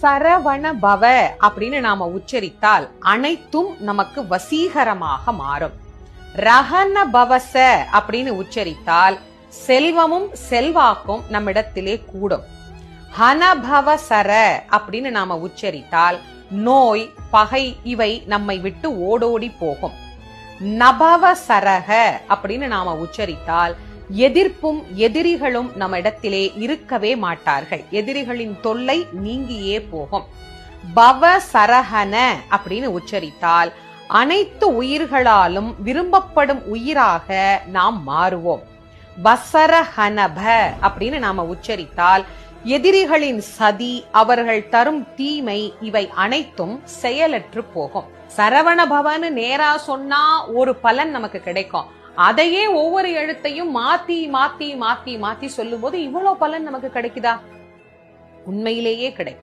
சரவண பவ அப்படின்னு நாம உச்சரித்தால் அனைத்தும் நமக்கு வசீகரமாக மாறும். ரஹன பவச அப்படின்னு உச்சரித்தால் செல்வமும் செல்வாக்கும் நம்மிடத்திலே கூடும். ஹனபவ சர அப்படின்னு நாம உச்சரித்தால் நோய் பகை இவை நம்மை விட்டு ஓடோடி போகும். நபவ சரக அப்படின்னு நாம உச்சரித்தால் எதிர்ப்பும் எதிரிகளும் நம்ம இடத்திலே இருக்கவே மாட்டார்கள். எதிரிகளின் தொல்லை நீங்கியே போகும். பவ சரஹன அப்படின்னு உச்சரித்தால் அனைத்து உயிர்களாலும் விரும்பப்படும் உயிராக நாம் மாறுவோம். வசரஹனப அப்படின்னு நாம உச்சரித்தால் எதிரிகளின் சதி, அவர்கள் தரும் தீமை இவை அனைத்தும் செயலற்று போகும். சரவண பவன்னு நேரா சொன்னா ஒரு பலன் நமக்கு கிடைக்கும். அதையே ஒவ்வொரு எழுத்தையும் மாத்தி மாத்தி மாத்தி மாத்தி சொல்லும் போது இவ்வளவு பலன் நமக்கு கிடைக்குதா? உண்மையிலேயே கிடைக்கும்.